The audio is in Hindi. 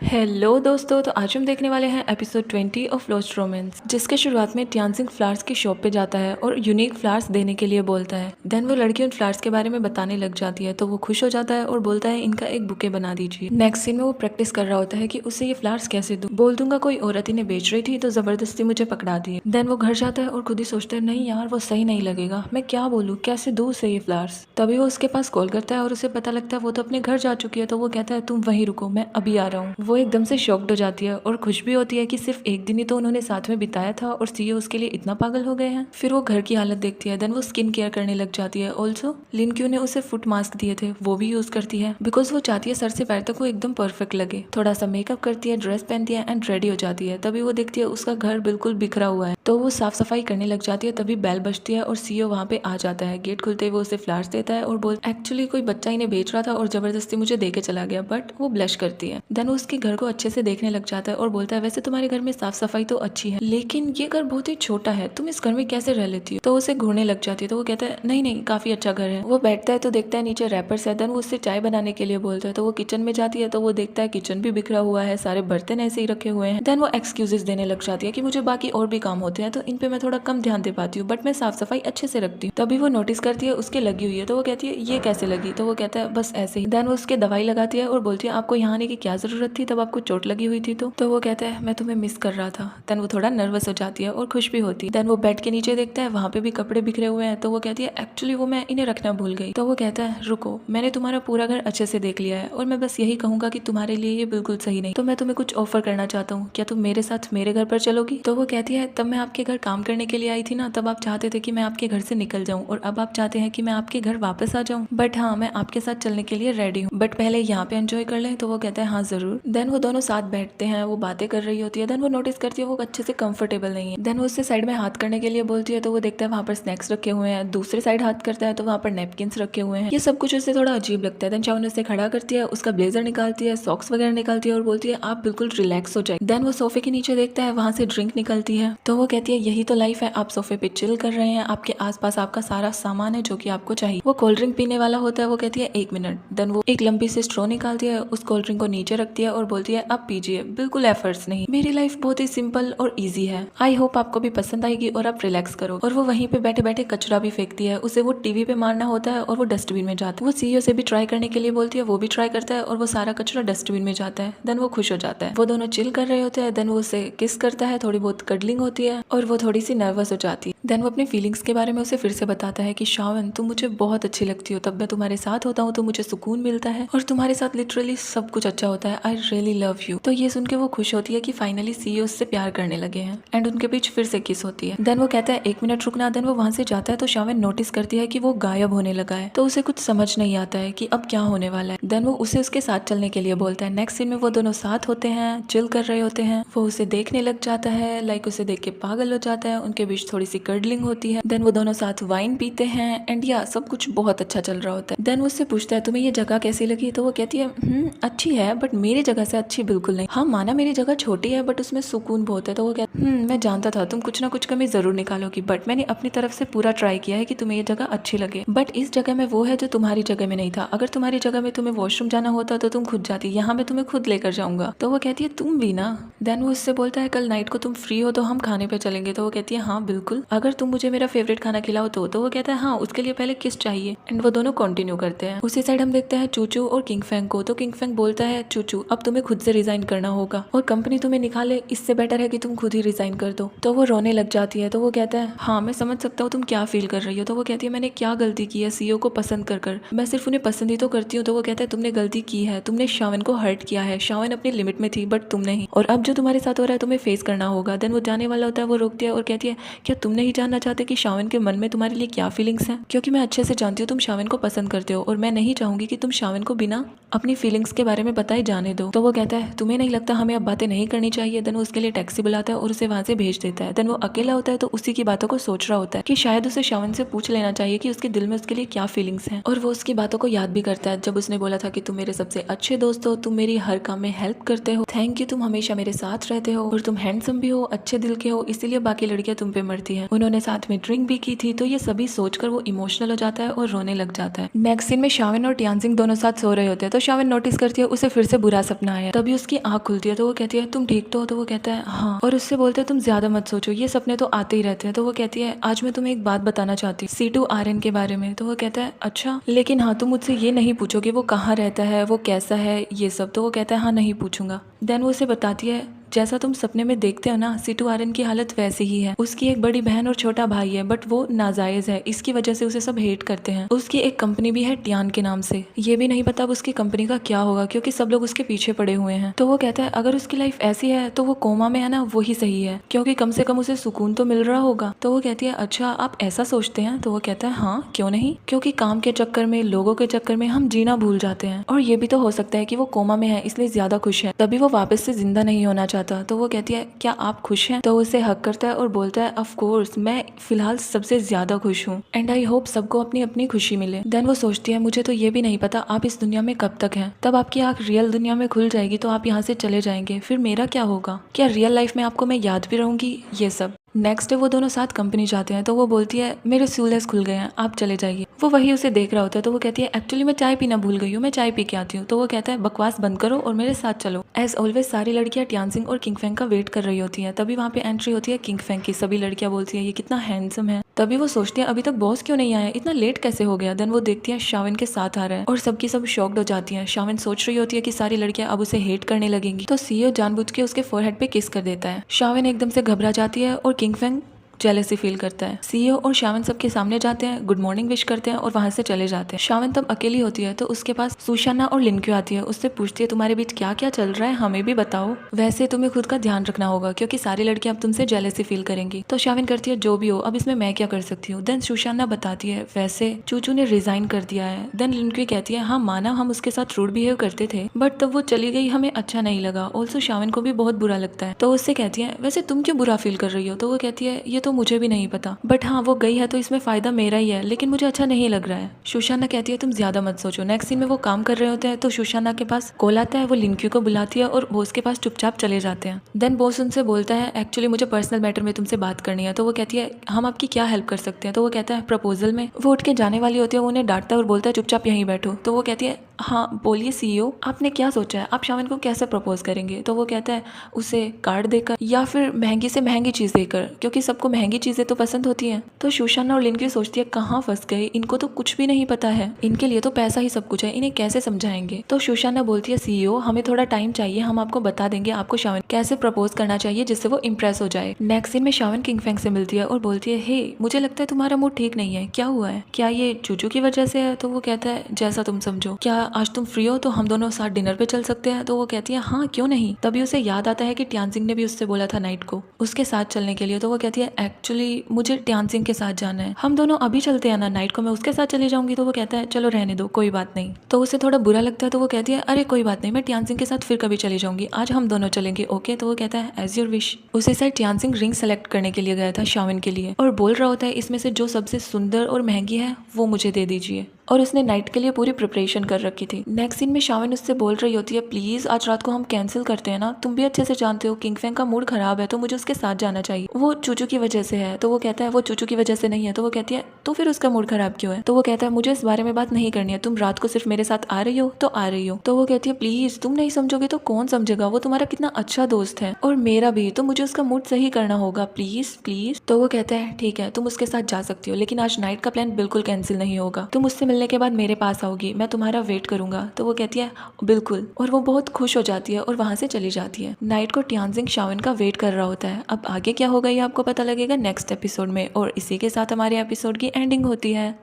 हेलो दोस्तों, तो आज हम देखने वाले हैं एपिसोड 20 ऑफ लॉस्ट रोमांस, जिसके शुरुआत में टियानजिंग फ्लावर्स की शॉप पे जाता है और यूनिक फ्लावर्स देने के लिए बोलता है। देन वो लड़की उन फ्लावर्स के बारे में बताने लग जाती है, तो वो खुश हो जाता है और बोलता है इनका एक बुके बना दीजिए। नेक्स्ट सीन में वो प्रैक्टिस कर रहा होता है कि उसे ये फ्लावर्स कैसे दूं। बोल दूंगा कोई औरत इन्हें बेच रही थी तो जबरदस्ती मुझे पकड़ा दिए। देन वो घर जाता है और खुद ही सोचता है नहीं यार, वो सही नहीं लगेगा, मैं क्या बोलूँ, कैसे दूं उसे ये फ्लावर्स। तभी वो उसके पास कॉल करता है और उसे पता लगता है वो तो अपने घर जा चुकी है। तो वो कहता है तुम वहीं रुको, मैं अभी आ रहा हूँ। वो एकदम से शॉक्ड हो जाती है और खुश भी होती है कि सिर्फ एक दिन ही तो उन्होंने साथ में बिताया था और सीईओ उसके लिए इतना पागल हो गए हैं। फिर वो घर की हालत देखती है। देन वो स्किन केयर करने लग जाती है। ऑल्सो लिनक्यू ने उसे फुट मास्क दिए थे, वो भी यूज करती है बिकॉज वो चाहती है सर से पैर तक वो एकदम परफेक्ट लगे। थोड़ा सा मेकअप करती है, ड्रेस पहनती है एंड रेडी हो जाती है। तभी वो देखती है उसका घर बिल्कुल बिखरा हुआ है, तो वो साफ सफाई करने लग जाती है। तभी बेल बजती है और सीईओ वहाँ पे आ जाता है। गेट खुलते ही वो उसे फ्लावर्स देता है और बोलता एक्चुअली कोई बच्चा इन्हें बेच रहा था और जबरदस्ती मुझे देके चला गया, बट वो ब्लश करती है। देन वो उसके घर को अच्छे से देखने लग जाता है और बोलता है वैसे तुम्हारे घर में साफ सफाई तो अच्छी है, लेकिन ये घर बहुत ही छोटा है, तुम इस घर में कैसे रह लेती हो। तो उसे घूरने लग जाती है। तो वो कहता है नहीं नहीं, काफी अच्छा घर है। वो बैठता है तो देखता है नीचे रैपर्स है। देन वो उससे चाय बनाने के लिए बोलता है। तो वो किचन में जाती है तो वो देखता है किचन भी बिखरा हुआ है, सारे बर्तन ऐसे ही रखे हुए हैं। देन वो एक्सक्यूजेस देने लग जाती है कि मुझे बाकी और भी काम होते हैं तो इन पे मैं थोड़ा कम ध्यान दे पाती हूँ, बट मैं साफ सफाई अच्छे से रखती हूँ। तभी वो नोटिस करती है उसके लगी हुई है। तो वो कहती है ये कैसे लगी। तो वो कहता है बस ऐसे ही। देन वो उसके दवाई लगाती है और बोलती है आपको यहाँ आने की क्या जरूरत थी, तब आपको चोट लगी हुई थी। तो वो कहता है मैं तुम्हें मिस कर रहा था। देन वो थोड़ा नर्वस हो जाती है और खुश भी होती है। देन वो बेड के नीचे देखता है, वहाँ पे भी कपड़े बिखरे हुए हैं। तो वो कहती है एक्चुअली वो मैं इन्हें रखना भूल गई। तो वो कहता है रुको, मैंने तुम्हारा पूरा घर अच्छे से देख लिया है और मैं बस यही कहूंगा कि तुम्हारे लिए ये बिल्कुल सही नहीं, तो मैं तुम्हें कुछ ऑफर करना चाहता हूँ, क्या तुम मेरे साथ मेरे घर पर चलोगी। तो वो कहती है तब मैं आपके घर काम करने के लिए आई थी ना, तब आप चाहते थे कि मैं आपके घर से निकल जाऊँ और अब आप चाहते हैं कि मैं आपके घर वापस आ जाऊँ, बट हाँ मैं आपके साथ चलने के लिए रेडी हूँ, बट पहले यहाँ पे एंजॉय कर लें। तो वो कहता है हाँ जरूर। देन वो दोनों साथ बैठते हैं, वो बातें कर रही होती है। देन वो नोटिस करती है वो अच्छे से कंफर्टेबल नहीं है। देन वो उससे साइड में हाथ करने के लिए बोलती है। तो वो देखता है वहाँ पर स्नैक्स रखे हुए हैं। दूसरे साइड हाथ करता है तो वहाँ पर नैपकिन्स रखे हुए हैं। ये सब कुछ उसे थोड़ा अजीब लगता है। देन शावन उसे खड़ा करती है, उसका ब्लेजर निकालती है, सॉक्स वगैरह निकालती है और बोलती है आप बिल्कुल रिलैक्स हो जाए। देन वो सोफे के नीचे देखता है, वहाँ से ड्रिंक निकलती है। तो वो कहती है यही तो लाइफ है, आप सोफे पे चिल कर रहे हैं, आपके आसपास आपका सारा सामान है जो कि आपको चाहिए। वो कोल्ड ड्रिंक पीने वाला होता है। वो कहती है एक मिनट। देन वो एक लंबी सी स्ट्रॉ निकालती है, उस कोल्ड ड्रिंक को नीचे रखती है और बोलती है अब पीजिए, बिल्कुल एफर्ट्स नहीं, मेरी लाइफ बहुत ही सिंपल और इजी है। आई होप आपको भी पसंद आएगी और आप रिलैक्स करो। और वो वहीं पे बैठे बैठे कचरा भी फेंकती है। उसे वो टीवी पे मारना होता है और वो डस्टबिन में जाता है। वो सीईओ से भी ट्राई करने के लिए बोलती है, वो भी ट्राई करता है और वो सारा कचरा डस्टबिन में जाता है। देन वो खुश हो जाता है। वो दोनों चिल कर रहे होते हैं। देन वो उसे किस करता है, थोड़ी बहुत कडलिंग होती है और वो थोड़ी सी नर्वस हो जाती है। देन वो अपनी फीलिंग्स के बारे में उसे फिर से बताता है कि शावन तुम मुझे बहुत अच्छी लगती हो, तब मैं तुम्हारे साथ होता हूँ तो मुझे सुकून मिलता है और तुम्हारे साथ लिटरली सब कुछ अच्छा होता है, आई रियली लव यू। तो ये सुन के वो खुश होती है कि फाइनली सीईओ उससे प्यार करने लगे हैं एंड उनके बीच फिर से किस होती है। देन वो कहता है एक मिनट रुकना। देन वो वहां से जाता है तो शावन नोटिस करती है कि वो गायब होने लगा है। तो उसे कुछ समझ नहीं आता है कि अब क्या होने वाला है। देन वो उसे उसके साथ चलने के लिए बोलता है। नेक्स्ट सीन में वो दोनों साथ होते हैं, चिल कर रहे होते हैं। वो उसे देखने लग जाता है, लाइक उसे देख के पागल हो जाता है। उनके बीच थोड़ी सी कर्डलिंग होती है। देन वो दोनों साथ वाइन पीते हैं एंड या सब कुछ बहुत अच्छा चल रहा होता है। देन वो उससे पूछता है तुम्हें ये जगह कैसी लगी। तो वो कहती है अच्छी है, बट मेरी जगह से अच्छी बिल्कुल नहीं। हाँ माना मेरी जगह छोटी है बट उसमें सुकून बहुत है। तो वो कहती मैं जानता था तुम कुछ ना कुछ कमी जरूर निकालोगी, बट मैंने अपनी तरफ से पूरा ट्राई किया है कि तुम्हें ये जगह अच्छी लगे, बट इस जगह में वो है जो तुम्हारी जगह में नहीं था। अगर तुम्हारी जगह में तुम्हें वॉशरूम जाना होता तो तुम खुद जाती, यहाँ मैं तुम्हें खुद लेकर जाऊंगा। तो वो कहती है तुम भी ना। देन वो उससे बोलता है कल नाइट को तुम फ्री हो तो हम खाने पे चलेंगे। तो वो कहती है हाँ बिल्कुल, अगर तुम मुझे मेरा फेवरेट खाना खिलाओ तो वो कहता है हाँ उसके लिए पहले किस चाहिए। एंड वो दोनों कंटिन्यू करते हैं। उसी साइड हम देखते हैं चूचू और किंग फैंग को। तो किंग फैंग बोलता है चूचू अब तुम्हें खुद से रिजाइन करना होगा और कंपनी तुम्हें निकाले, इससे बेटर है कि तुम खुद ही रिजाइन कर दो। तो वो रोने लग जाती है। तो वो कहता है हाँ मैं समझ सकता हूँ तुम क्या फील कर रही हो। तो वो कहती है मैंने क्या गलती की है सीईओ को पसंद कर मैं सिर्फ उन्हें पसंद ही तो करती हूँ। तो वो कहता है तुमने गलती की है, तुमने शावन को हर्ट किया है, शावन अपनी लिमिट में थी बट तुम नहीं, और अब जो तुम्हारे साथ हो रहा है तुम्हें फेस करना होगा। देन वो जाने वाला होता है, वो रोकती है और कहती है क्या तुम नहीं जानना चाहते कि शावन के मन में तुम्हारे लिए क्या फीलिंग्स हैं, क्योंकि मैं अच्छे से जानती हूँ तुम शावन को पसंद करते हो और मैं नहीं चाहूंगी कि तुम शावन को बिना अपनी फीलिंग्स के बारे में बताए जाने दो। तो वो कहता है तुम्हें नहीं लगता हमें अब बातें नहीं करनी चाहिए। देन वो उसके लिए टैक्सी बुलाता है और उसे वहां से भेज देता है। देन वो अकेला होता है तो उसी की बातों को सोच रहा होता है कि शायद उसे शावन से पूछ लेना चाहिए कि उसके दिल में उसके लिए क्या फीलिंग्स हैं, और वो उसकी बातों को याद भी करता है जब उसने बोला था कि तुम मेरे सबसे अच्छे दोस्त हो, तुम मेरी हर काम में हेल्प करते हो, थैंक यू, तुम हमेशा मेरे साथ रहते हो और तुम हैंडसम भी हो, अच्छे दिल के हो, इसीलिए बाकी लड़कियां तुम पे मरती हैं। उन्होंने साथ में ड्रिंक भी की थी। तो ये सभी सोचकर वो इमोशनल हो जाता है और रोने लग जाता है। नेक्स्ट सीन में शावन और टियानजिंग दोनों साथ सो रहे होते हैं। तो शावन नोटिस करती है उसे फिर से बुरा सपना सपना आया। तभी उसकी आँख खुलती है तो वो कहती है तुम ठीक तो हो? तो वो कहता है हाँ, और उससे बोलते हैं तुम ज्यादा मत सोचो, ये सपने तो आते ही रहते हैं। तो वो कहती है आज मैं तुम्हें एक बात बताना चाहती हूँ C2RN के बारे में। तो वो कहता है अच्छा, लेकिन हाँ तुम मुझसे ये नहीं पूछोगे वो कहाँ रहता है, वो कैसा है, ये सब। तो वो कहता है हाँ नहीं पूछूंगा। देन वो उसे बताती है जैसा तुम सपने में देखते हो ना, C2RN की हालत वैसी ही है। उसकी एक बड़ी बहन और छोटा भाई है, बट वो नाजायज है, इसकी वजह से उसे सब हेट करते हैं। उसकी एक कंपनी भी है टियान के नाम से, ये भी नहीं पता अब उसकी कंपनी का क्या होगा क्योंकि सब लोग उसके पीछे पड़े हुए हैं। तो वो कहता है अगर उसकी लाइफ ऐसी है तो वो कोमा में है ना, वही सही है क्योंकि कम से कम उसे सुकून तो मिल रहा होगा। तो वो कहती है अच्छा आप ऐसा सोचते हैं? तो वो कहता है हाँ क्यों नहीं, क्योंकि काम के चक्कर में, लोगों के चक्कर में हम जीना भूल जाते हैं, और ये भी तो हो सकता है कि वो कोमा में है इसलिए ज्यादा खुश है, तभी वो वापस से जिंदा नहीं होना चाहता। तो वो कहती है क्या आप खुश हैं? तो उसे हक करता है और बोलता है ऑफ कोर्स मैं फिलहाल सबसे ज्यादा खुश हूँ एंड आई होप सबको अपनी अपनी खुशी मिले। देन वो सोचती है मुझे तो ये भी नहीं पता आप इस दुनिया में कब तक हैं, तब आपकी आँख रियल दुनिया में खुल जाएगी तो आप यहाँ से चले जाएंगे, फिर मेरा क्या होगा, क्या रियल लाइफ में आपको मैं याद भी रहूंगी, ये सब। नेक्स्ट डे वो दोनों साथ कंपनी जाते हैं तो वो बोलती है मेरे स्यूलेस खुल गए हैं आप चले जाइए। वो वही उसे देख रहा होता है तो वो कहती है एक्चुअली मैं चाय पीना भूल गई हूँ, मैं चाय पी के आती हूँ। तो वो कहता है बकवास बंद करो और मेरे साथ चलो। एज ऑलवेज सारी लड़कियां टियानसिंग और किंगफेंग का वेट कर रही होती हैं। तभी वहाँ पे एंट्री होती है किंगफेंग की। सभी लड़कियां बोलती है ये कितना हैंडसम है। तभी वो सोचती है अभी तक बॉस क्यों नहीं आया, इतना लेट कैसे हो गया। देन वो देखती है शाविन के साथ आ रहा है और सबकी सब शॉक्ड हो जाती है। शाविन सोच रही होती है कि सारी लड़कियां अब उसे हेट करने लगेंगी तो सीईओ जानबूझ के उसके फोरहेड पे किस कर देता है। शाविन एकदम से घबरा जाती है और किंगफेंग जेलेसी फील करता है। सीईओ और शावन सबके सामने जाते हैं, गुड मॉर्निंग विश करते हैं और वहां से चले जाते हैं। शावन तब अकेली होती है तो उसके पास सुशाना और लिनक्यू आती है, उससे पूछती है तुम्हारे बीच क्या क्या चल रहा है, हमें भी बताओ। वैसे तुम्हें खुद का ध्यान रखना होगा क्योंकि सारी लड़कियां अब तुमसे जेलेसी फील करेंगी। तो शावन करती है जो भी हो अब इसमें मैं क्या कर सकती हूँ। देन सुशाना बताती है वैसे चूचू ने रिजाइन कर दिया है। देन लिनक्यू कहती है हाँ माना हम उसके साथ रूड बिहेव करते थे बट तब वो चली गई हमें अच्छा नहीं लगा। ऑल्सो शावन को भी बहुत बुरा लगता है। तो उससे कहती है वैसे तुम क्यों बुरा फील कर रही हो। तो वो कहती है ये तो मुझे भी नहीं पता बट हाँ वो गई है तो इसमें फायदा मेरा ही है, लेकिन मुझे अच्छा नहीं लग रहा है। सुशाना कहती है तुम ज्यादा मत सोचो। नेक्स्ट सीन में वो काम कर रहे होते हैं तो सुशाना के पास कॉल आता है, वो लिनक्यू को बुलाती है और बॉस के पास चुपचाप चले जाते हैं। देन बॉस उनसे बोलता है एक्चुअली मुझे पर्सनल मैटर में तुमसे बात करनी है। तो वो कहती है हम आपकी क्या हेल्प कर सकते हैं। तो वो कहता है प्रपोजल में। वो उठ के जाने वाली होती है, वो उन्हें डांटता है और बोलता है चुपचाप यहीं बैठो। तो वो कहती है हाँ बोलिए सीईओ आपने क्या सोचा है, आप शावन को कैसे प्रपोज करेंगे। तो वो कहता है उसे कार्ड देकर या फिर महंगी से महंगी चीज देकर, क्योंकि सबको महंगी चीजें तो पसंद होती हैं। तो सुशाना और लिनक्यू सोचती है कहाँ फंस गए, इनको तो कुछ भी नहीं पता है, इनके लिए तो पैसा ही सब कुछ है, इन्हें कैसे समझाएंगे। तो सुशाना बोलती है सीईओ हमें थोड़ा टाइम चाहिए, हम आपको बता देंगे आपको शावन कैसे प्रपोज करना चाहिए जिससे वो इम्प्रेस हो जाए। नेक्स्ट सीन में शावन किंगफेंग से मिलती है और बोलती है हे मुझे लगता है तुम्हारा मूड ठीक नहीं है, क्या हुआ है, क्या ये चूचू की वजह से है। तो वो कहता है जैसा तुम समझो, क्या आज तुम फ्री हो तो हम दोनों साथ डिनर पे चल सकते हैं। तो वो कहती है हाँ क्यों नहीं। तभी उसे याद आता है कि टियानसिंग ने भी उससे बोला था नाइट को उसके साथ चलने के लिए। तो वो कहती है एक्चुअली मुझे टियानसिंग के साथ जाना है, हम दोनों अभी चलते हैं ना, नाइट को मैं उसके साथ चली जाऊंगी। तो वो कहता है चलो रहने दो कोई बात नहीं। तो उसे थोड़ा बुरा लगता है तो वो कहती है अरे कोई बात नहीं, मैं टियानसिंग के साथ फिर कभी चली जाऊंगी, आज हम दोनों चलेंगे ओके। तो वो कहता है एज योर विश। उसे शायद टियानसिंग रिंग सेलेक्ट करने के लिए गया था शावन के लिए और बोल रहा होता है इसमें से जो सबसे सुंदर और महंगी है वो मुझे दे दीजिए, और उसने नाइट के लिए पूरी प्रिपरेशन कर रखी थी। नेक्स्ट सीन में शावन उससे बोल रही होती है प्लीज आज रात को हम कैंसिल करते हैं ना, तुम भी अच्छे से जानते हो किंगफेंग का मूड खराब है तो मुझे उसके साथ जाना चाहिए, वो चूचू की वजह से है। तो वो कहता है वो चूचू की वजह से नहीं है। तो वो कहती है तो फिर उसका मूड खराब क्यों है। तो वो कहता है मुझे इस बारे में बात नहीं करनी है, तुम रात को सिर्फ मेरे साथ आ रही हो तो आ रही हो। तो वो कहती है प्लीज तुम नहीं समझोगे तो कौन समझेगा, वो तुम्हारा कितना अच्छा दोस्त है और मेरा भी, तो मुझे उसका मूड सही करना होगा प्लीज प्लीज। तो वो कहता है ठीक है तुम उसके साथ जा सकती हो, लेकिन आज नाइट का प्लान बिल्कुल कैंसिल नहीं होगा, तुम उससे मिलने के बाद मेरे पास आओगी, मैं तुम्हारा वेट करूंगा। तो वो कहती है बिल्कुल, और वो बहुत खुश हो जाती है और वहां से चली जाती है। नाइट को टियानसिंग शावन का वेट कर रहा होता है। अब आगे क्या होगा ये आपको पता लगेगा नेक्स्ट एपिसोड में, और इसी के साथ हमारे एपिसोड की एंडिंग होती है।